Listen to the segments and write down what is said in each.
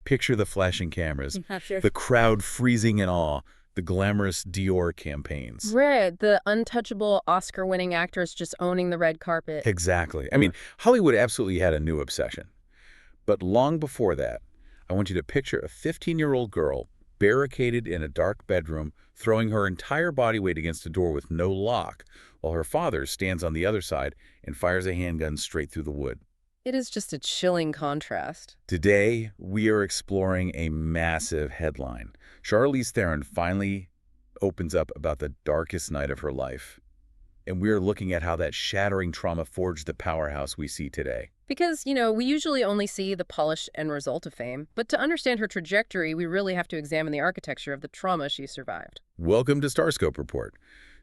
Picture the flashing cameras, Yeah, sure. the crowd freezing in awe, the glamorous Dior campaigns. Right, the untouchable Oscar-winning actors just owning the red carpet. Exactly. I mean, Hollywood absolutely had a new obsession. But long before that, I want you to picture a 15-year-old girl barricaded in a dark bedroom, throwing her entire body weight against a door with no lock, while her father stands on the other side and fires a handgun straight through the wood. It is just a chilling contrast. Today, we are exploring a massive headline. Charlize Theron finally opens up about the darkest night of her life. And we're looking at how that shattering trauma forged the powerhouse we see today. Because, we usually only see the polished end result of fame, but to understand her trajectory, we really have to examine the architecture of the trauma she survived. Welcome to Starscope Report.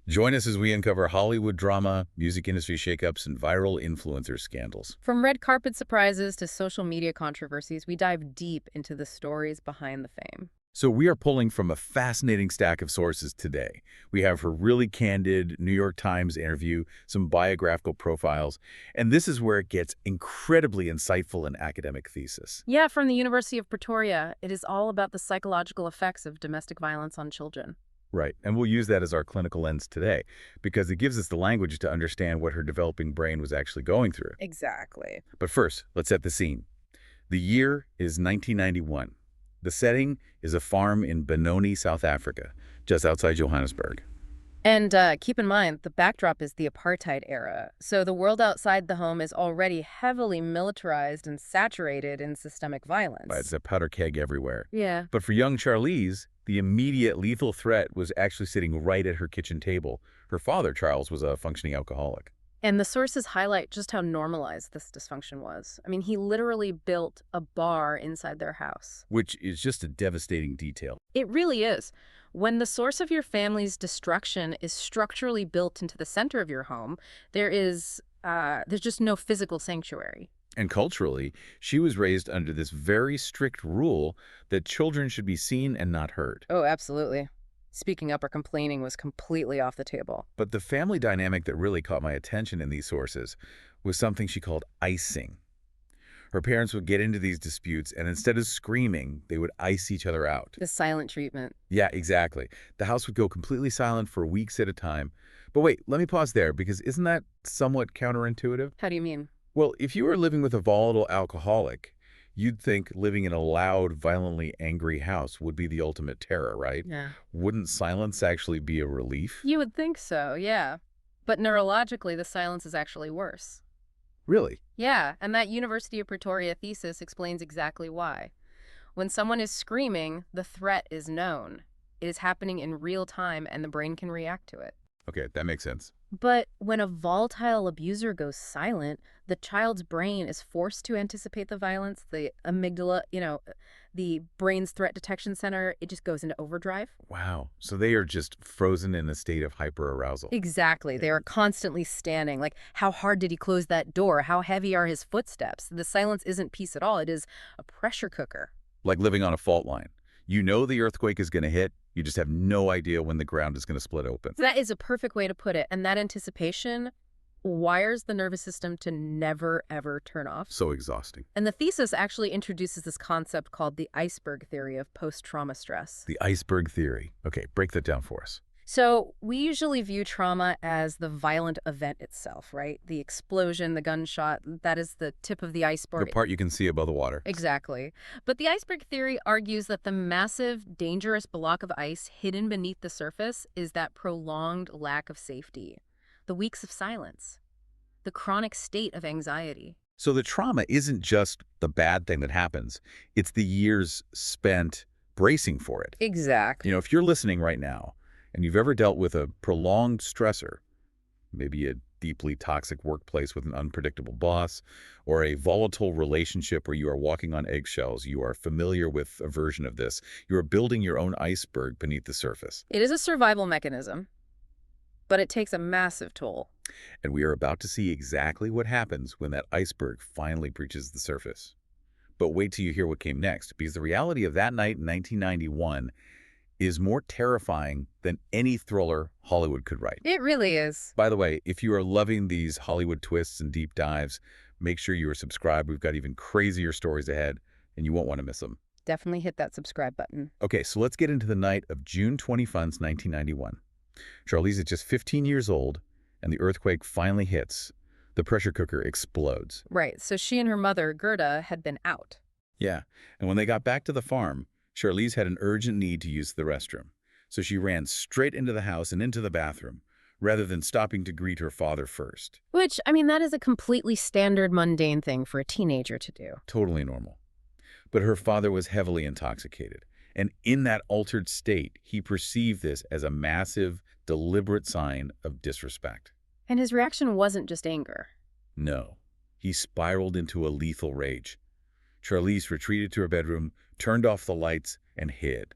Join us as we uncover Hollywood drama, music industry shakeups, and viral influencer scandals. From red carpet surprises to social media controversies, we dive deep into the stories behind the fame. So we are pulling from a fascinating stack of sources today. We have her really candid New York Times interview, some biographical profiles, and this is where it gets incredibly insightful in academic thesis. Yeah, from the University of Pretoria, it is all about the psychological effects of domestic violence on children. Right, and we'll use that as our clinical lens today, because it gives us the language to understand what her developing brain was actually going through. Exactly. But first, let's set the scene. The year is 1991. The setting is a farm in Benoni, South Africa, just outside Johannesburg. And keep in mind, the backdrop is the apartheid era, so the world outside the home is already heavily militarized and saturated in systemic violence. It's a powder keg everywhere. Yeah. But for young Charlize, the immediate lethal threat was actually sitting right at her kitchen table. Her father, Charles, was a functioning alcoholic. And the sources highlight just how normalized this dysfunction was. I mean, he literally built a bar inside their house. Which is just a devastating detail. It really is. When the source of your family's destruction is structurally built into the center of your home, there's just no physical sanctuary. And culturally, she was raised under this very strict rule that children should be seen and not heard. Oh, absolutely. Speaking up or complaining was completely off the table. But the family dynamic that really caught my attention in these sources was something she called icing. Her parents would get into these disputes, and instead of screaming, they would ice each other out. The silent treatment. Yeah, exactly. The house would go completely silent for weeks at a time. But wait, let me pause there, because isn't that somewhat counterintuitive? How do you mean? Well, if you were living with a volatile alcoholic, you'd think living in a loud, violently angry house would be the ultimate terror, right? Yeah. Wouldn't silence actually be a relief? You would think so, yeah. But neurologically, the silence is actually worse. Really? Yeah, and that University of Pretoria thesis explains exactly why. When someone is screaming, the threat is known. It is happening in real time, and the brain can react to it. Okay, that makes sense. But when a volatile abuser goes silent, the child's brain is forced to anticipate the violence. The amygdala, the brain's threat detection center, it just goes into overdrive. Wow. So they are just frozen in a state of hyperarousal. Exactly. They are constantly standing. Like, how hard did he close that door? How heavy are his footsteps? The silence isn't peace at all. It is a pressure cooker. Like living on a fault line. You know the earthquake is going to hit. You just have no idea when the ground is going to split open. That is a perfect way to put it. And that anticipation wires the nervous system to never, ever turn off. So exhausting. And the thesis actually introduces this concept called the iceberg theory of post-trauma stress. The iceberg theory. Okay, break that down for us. So we usually view trauma as the violent event itself, right? The explosion, the gunshot, that is the tip of the iceberg. The part you can see above the water. Exactly. But the iceberg theory argues that the massive, dangerous block of ice hidden beneath the surface is that prolonged lack of safety, the weeks of silence, the chronic state of anxiety. So the trauma isn't just the bad thing that happens. It's the years spent bracing for it. Exactly. If you're listening right now, and you've ever dealt with a prolonged stressor, maybe a deeply toxic workplace with an unpredictable boss, or a volatile relationship where you are walking on eggshells, you are familiar with a version of this. You are building your own iceberg beneath the surface. It is a survival mechanism, but it takes a massive toll. And we are about to see exactly what happens when that iceberg finally breaches the surface. But wait till you hear what came next, because the reality of that night in 1991 is more terrifying than any thriller Hollywood could write. It really is. By the way, if you are loving these Hollywood twists and deep dives, make sure you are subscribed. We've got even crazier stories ahead, and you won't want to miss them. Definitely hit that subscribe button. Okay, so let's get into the night of June 21st, 1991. Charlize is just 15 years old, and the earthquake finally hits. The pressure cooker explodes. Right, so she and her mother, Gerda, had been out. Yeah, and when they got back to the farm, Charlize had an urgent need to use the restroom. So she ran straight into the house and into the bathroom, rather than stopping to greet her father first. Which, I mean, that is a completely standard, mundane thing for a teenager to do. Totally normal. But her father was heavily intoxicated, and in that altered state, he perceived this as a massive, deliberate sign of disrespect. And his reaction wasn't just anger. No, he spiraled into a lethal rage. Charlize retreated to her bedroom, turned off the lights, and hid.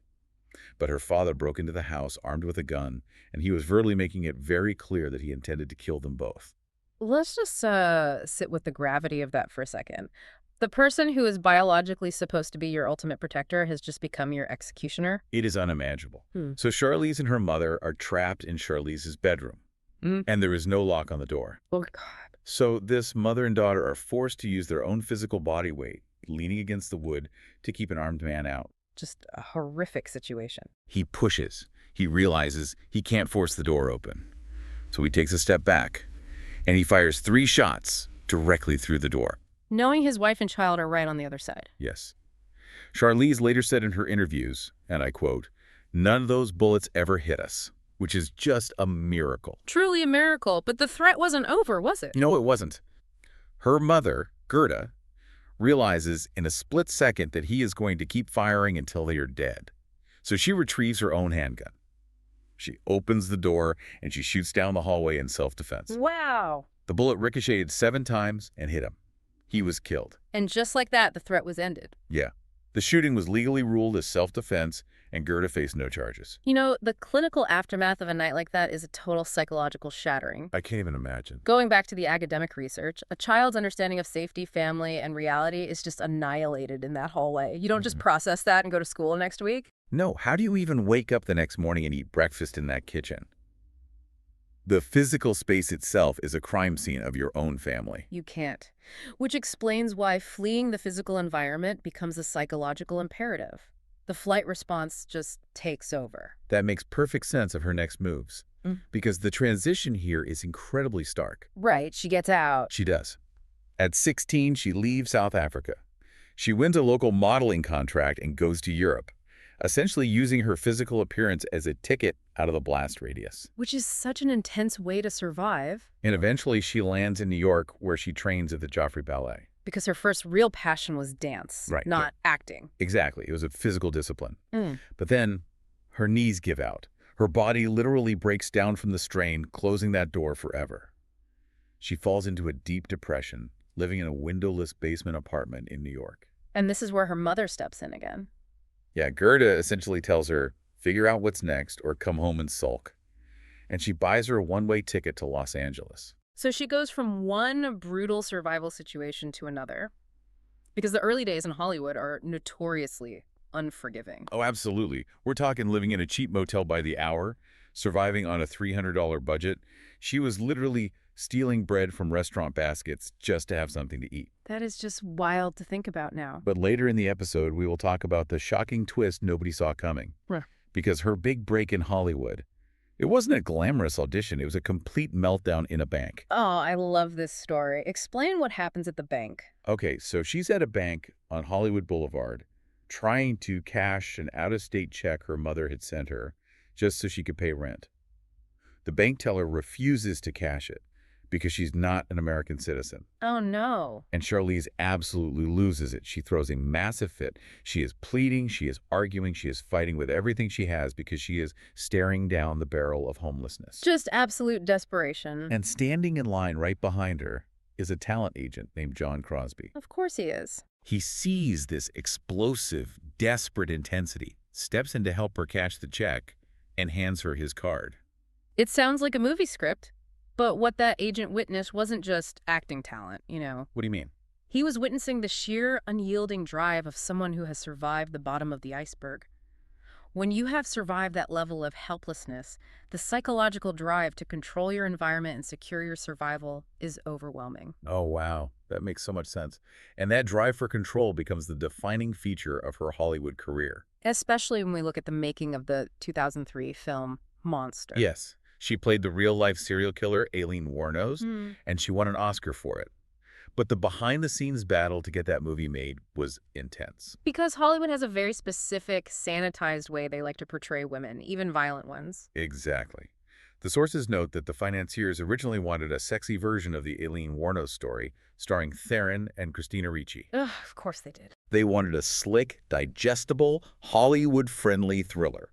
But her father broke into the house armed with a gun, and he was verbally making it very clear that he intended to kill them both. Let's just sit with the gravity of that for a second. The person who is biologically supposed to be your ultimate protector has just become your executioner. It is unimaginable. Hmm. So Charlize and her mother are trapped in Charlize's bedroom, and there is no lock on the door. Oh, God. So this mother and daughter are forced to use their own physical body weight, leaning against the wood, to keep an armed man out. Just a horrific situation. He pushes. He realizes he can't force the door open. So he takes a step back, and he fires 3 shots directly through the door. Knowing his wife and child are right on the other side. Yes. Charlize later said in her interviews, and I quote, "None of those bullets ever hit us," which is just a miracle. Truly a miracle, but the threat wasn't over, was it? No, it wasn't. Her mother, Gerda, realizes in a split second that he is going to keep firing until they are dead. So she retrieves her own handgun. She opens the door and she shoots down the hallway in self-defense. Wow. The bullet ricocheted 7 times and hit him. He was killed. And just like that, the threat was ended. Yeah. The shooting was legally ruled as self-defense, and Gerda faced no charges. You know, the clinical aftermath of a night like that is a total psychological shattering. I can't even imagine. Going back to the academic research, a child's understanding of safety, family, and reality is just annihilated in that hallway. You don't just process that and go to school next week. No, how do you even wake up the next morning and eat breakfast in that kitchen? The physical space itself is a crime scene of your own family. You can't. Which explains why fleeing the physical environment becomes a psychological imperative. The flight response just takes over. That makes perfect sense of her next moves, because the transition here is incredibly stark. Right, she gets out. She does. At 16, she leaves South Africa. She wins a local modeling contract and goes to Europe, essentially using her physical appearance as a ticket out of the blast radius. Which is such an intense way to survive. And eventually she lands in New York, where she trains at the Joffrey Ballet. Because her first real passion was dance, Right, not acting. Exactly. It was a physical discipline. But then her knees give out. Her body literally breaks down from the strain, closing that door forever. She falls into a deep depression, living in a windowless basement apartment in New York. And this is where her mother steps in again. Yeah, Gerda essentially tells her, figure out what's next or come home and sulk. And she buys her a one-way ticket to Los Angeles. So she goes from one brutal survival situation to another. Because the early days in Hollywood are notoriously unforgiving. Oh, absolutely. We're talking living in a cheap motel by the hour, surviving on a $300 budget. She was literally stealing bread from restaurant baskets just to have something to eat. That is just wild to think about now. But later in the episode, we will talk about the shocking twist nobody saw coming. Right. Because her big break in Hollywood, it wasn't a glamorous audition. It was a complete meltdown in a bank. Oh, I love this story. Explain what happens at the bank. Okay, so she's at a bank on Hollywood Boulevard trying to cash an out-of-state check her mother had sent her just so she could pay rent. The bank teller refuses to cash it because she's not an American citizen. Oh, no. And Charlize absolutely loses it. She throws a massive fit. She is pleading, she is arguing, she is fighting with everything she has because she is staring down the barrel of homelessness. Just absolute desperation. And standing in line right behind her is a talent agent named John Crosby. Of course he is. He sees this explosive, desperate intensity, steps in to help her cash the check, and hands her his card. It sounds like a movie script. But what that agent witnessed wasn't just acting talent, you know. What do you mean? He was witnessing the sheer, unyielding drive of someone who has survived the bottom of the iceberg. When you have survived that level of helplessness, the psychological drive to control your environment and secure your survival is overwhelming. Oh, wow. That makes so much sense. And that drive for control becomes the defining feature of her Hollywood career. Especially when we look at the making of the 2003 film Monster. Yes, she played the real-life serial killer Aileen Wuornos, Hmm. and she won an Oscar for it. But the behind-the-scenes battle to get that movie made was intense. Because Hollywood has a very specific, sanitized way they like to portray women, even violent ones. Exactly. The sources note that the financiers originally wanted a sexy version of the Aileen Wuornos story, starring Theron and Christina Ricci. Ugh, of course they did. They wanted a slick, digestible, Hollywood-friendly thriller.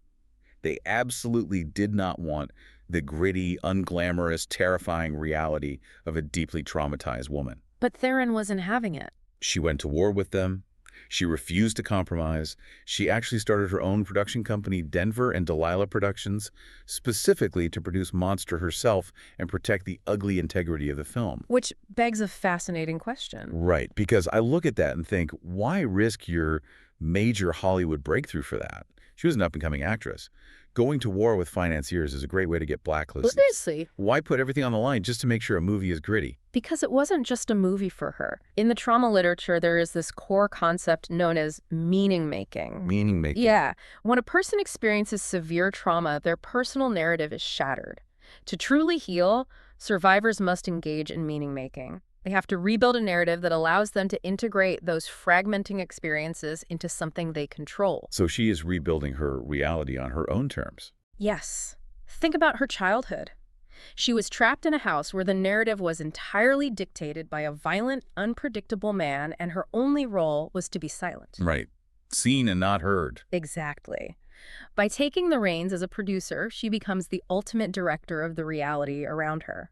They absolutely did not want the gritty, unglamorous, terrifying reality of a deeply traumatized woman. But Theron wasn't having it. She went to war with them. She refused to compromise. She actually started her own production company, Denver and Delilah Productions, specifically to produce Monster herself and protect the ugly integrity of the film. Which begs a fascinating question. Right, because I look at that and think, why risk your major Hollywood breakthrough for that? She was an up-and-coming actress. Going to war with financiers is a great way to get blacklisted. Seriously. Why put everything on the line just to make sure a movie is gritty? Because it wasn't just a movie for her. In the trauma literature, there is this core concept known as meaning-making. Meaning-making. Yeah. When a person experiences severe trauma, their personal narrative is shattered. To truly heal, survivors must engage in meaning-making. They have to rebuild a narrative that allows them to integrate those fragmenting experiences into something they control. So she is rebuilding her reality on her own terms. Yes. Think about her childhood. She was trapped in a house where the narrative was entirely dictated by a violent, unpredictable man, and her only role was to be silent. Right. Seen and not heard. Exactly. By taking the reins as a producer, she becomes the ultimate director of the reality around her.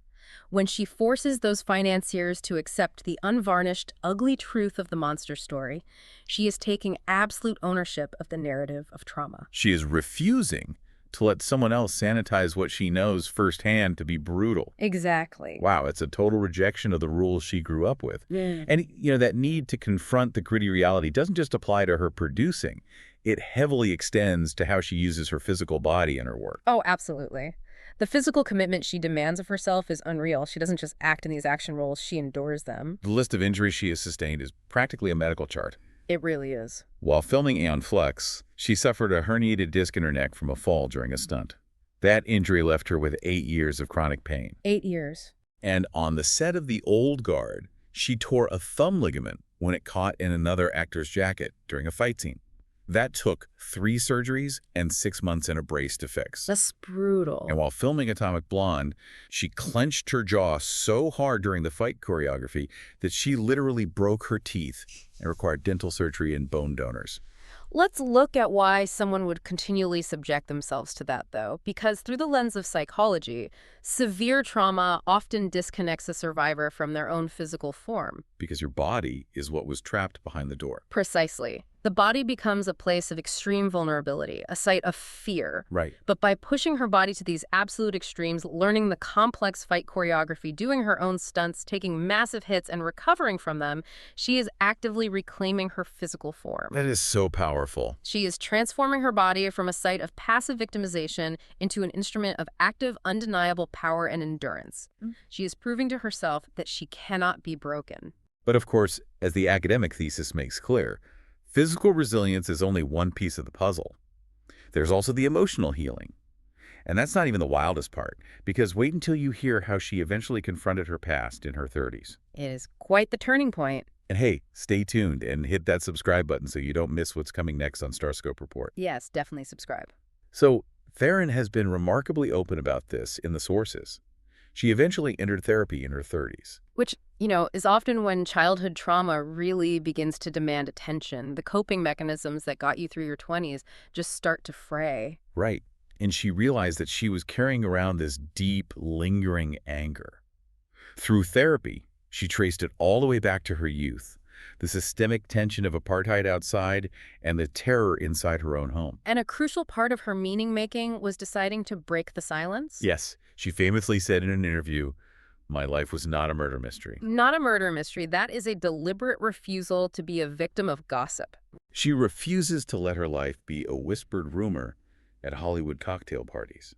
When she forces those financiers to accept the unvarnished, ugly truth of the monster story, she is taking absolute ownership of the narrative of trauma. She is refusing to let someone else sanitize what she knows firsthand to be brutal. Exactly. Wow, it's a total rejection of the rules she grew up with. Yeah. And, that need to confront the gritty reality doesn't just apply to her producing. It heavily extends to how she uses her physical body in her work. Oh, absolutely. The physical commitment she demands of herself is unreal. She doesn't just act in these action roles, she endures them. The list of injuries she has sustained is practically a medical chart. It really is. While filming Aeon Flux, she suffered a herniated disc in her neck from a fall during a stunt. That injury left her with 8 years of chronic pain. 8 years. And on the set of The Old Guard, she tore a thumb ligament when it caught in another actor's jacket during a fight scene. That took 3 surgeries and 6 months in a brace to fix. That's brutal. And while filming Atomic Blonde, she clenched her jaw so hard during the fight choreography that she literally broke her teeth and required dental surgery and bone donors. Let's look at why someone would continually subject themselves to that, though, because through the lens of psychology, severe trauma often disconnects a survivor from their own physical form. Because your body is what was trapped behind the door. Precisely. The body becomes a place of extreme vulnerability, a site of fear. Right. But by pushing her body to these absolute extremes, learning the complex fight choreography, doing her own stunts, taking massive hits, and recovering from them, she is actively reclaiming her physical form. That is so powerful. She is transforming her body from a site of passive victimization into an instrument of active, undeniable power and endurance. She is proving to herself that she cannot be broken. But of course, as the academic thesis makes clear, physical resilience is only one piece of the puzzle. There's also the emotional healing. And that's not even the wildest part, because wait until you hear how she eventually confronted her past in her 30s. It is quite the turning point. And hey, stay tuned and hit that subscribe button so you don't miss what's coming next on Starscope Report. Yes, definitely subscribe. So, Theron has been remarkably open about this in the sources. She eventually entered therapy in her 30s. Which, is often when childhood trauma really begins to demand attention. The coping mechanisms that got you through your 20s just start to fray. Right. And she realized that she was carrying around this deep, lingering anger. Through therapy, she traced it all the way back to her youth, the systemic tension of apartheid outside and the terror inside her own home. And a crucial part of her meaning-making was deciding to break the silence? Yes, she famously said in an interview, My life was not a murder mystery. Not a murder mystery. That is a deliberate refusal to be a victim of gossip. She refuses to let her life be a whispered rumor at Hollywood cocktail parties.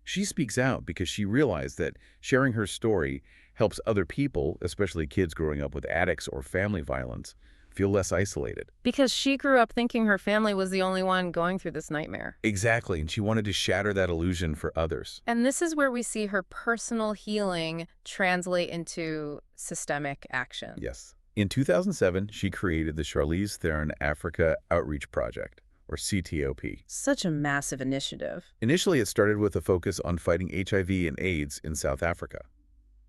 She speaks out because she realized that sharing her story helps other people, especially kids growing up with addicts or family violence, feel less isolated. Because she grew up thinking her family was the only one going through this nightmare. Exactly, and she wanted to shatter that illusion for others. And this is where we see her personal healing translate into systemic action. Yes. In 2007, she created the Charlize Theron Africa Outreach Project, or CTOP. Such a massive initiative. Initially, it started with a focus on fighting HIV and AIDS in South Africa.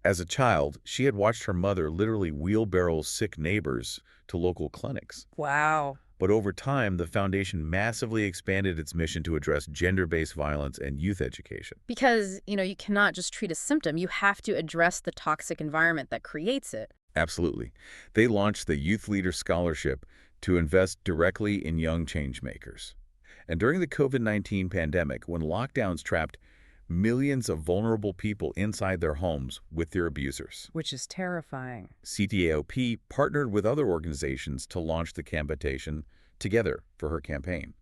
As a child, she had watched her mother literally wheelbarrow sick neighbors to local clinics. Wow. But over time, the foundation massively expanded its mission to address gender-based violence and youth education. Because, you cannot just treat a symptom. You have to address the toxic environment that creates it. Absolutely. They launched the Youth Leader Scholarship to invest directly in young changemakers. And during the COVID-19 pandemic, when lockdowns trapped millions of vulnerable people inside their homes with their abusers, Which is terrifying. CTOP partnered with other organizations to launch the campaign together for her campaign.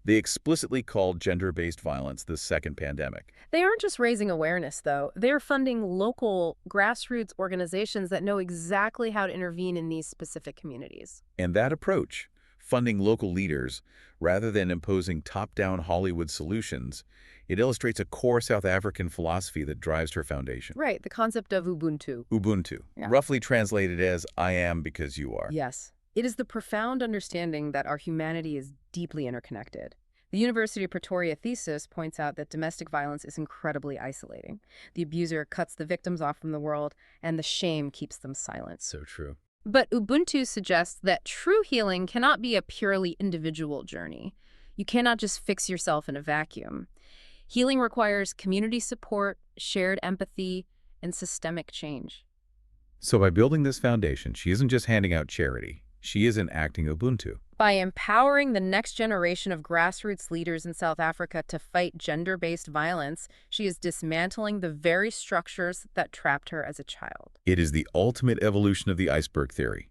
They explicitly called gender-based violence the second pandemic. They aren't just raising awareness, though. They're funding local grassroots organizations that know exactly how to intervene in these specific communities. And that approach, funding local leaders rather than imposing top-down Hollywood solutions, it illustrates a core South African philosophy that drives her foundation. Right, the concept of Ubuntu. Ubuntu, Yeah. roughly translated as I am because you are. Yes. It is the profound understanding that our humanity is deeply interconnected. The University of Pretoria thesis points out that domestic violence is incredibly isolating. The abuser cuts the victims off from the world, and the shame keeps them silent. So true. But Ubuntu suggests that true healing cannot be a purely individual journey. You cannot just fix yourself in a vacuum. Healing requires community support, shared empathy, and systemic change. So by building this foundation, she isn't just handing out charity. She is enacting Ubuntu. By empowering the next generation of grassroots leaders in South Africa to fight gender-based violence, she is dismantling the very structures that trapped her as a child. It is the ultimate evolution of the iceberg theory.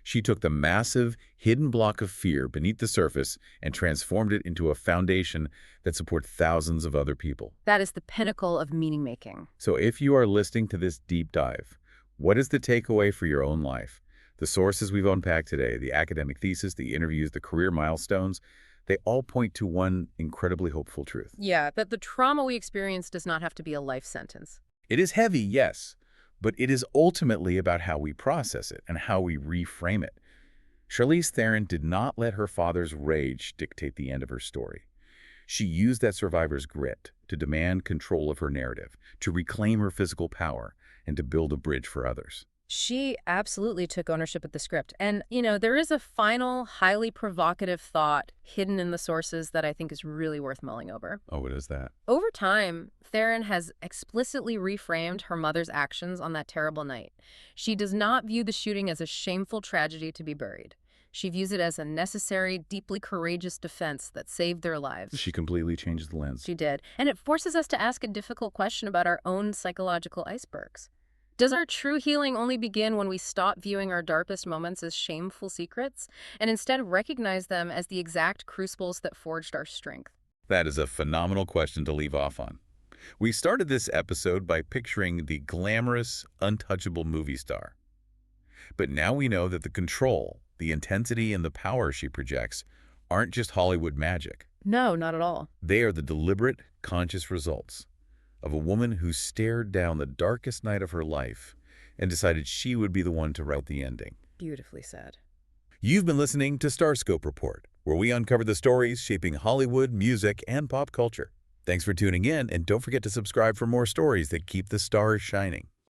She took the massive, hidden block of fear beneath the surface and transformed it into a foundation that supports thousands of other people. That is the pinnacle of meaning-making. So if you are listening to this deep dive, what is the takeaway for your own life? The sources we've unpacked today, the academic thesis, the interviews, the career milestones, they all point to one incredibly hopeful truth. Yeah, that the trauma we experience does not have to be a life sentence. It is heavy, yes, but it is ultimately about how we process it and how we reframe it. Charlize Theron did not let her father's rage dictate the end of her story. She used that survivor's grit to demand control of her narrative, to reclaim her physical power, and to build a bridge for others. She absolutely took ownership of the script. And, there is a final, highly provocative thought hidden in the sources that I think is really worth mulling over. Oh, what is that? Over time, Theron has explicitly reframed her mother's actions on that terrible night. She does not view the shooting as a shameful tragedy to be buried. She views it as a necessary, deeply courageous defense that saved their lives. She completely changed the lens. She did. And it forces us to ask a difficult question about our own psychological icebergs. Does our true healing only begin when we stop viewing our darkest moments as shameful secrets and instead recognize them as the exact crucibles that forged our strength? That is a phenomenal question to leave off on. We started this episode by picturing the glamorous, untouchable movie star. But now we know that the control, the intensity, and the power she projects aren't just Hollywood magic. No, not at all. They are the deliberate, conscious results of a woman who stared down the darkest night of her life and decided she would be the one to write the ending. Beautifully said. You've been listening to Starscope Report, where we uncover the stories shaping Hollywood, music, and pop culture. Thanks for tuning in, and don't forget to subscribe for more stories that keep the stars shining.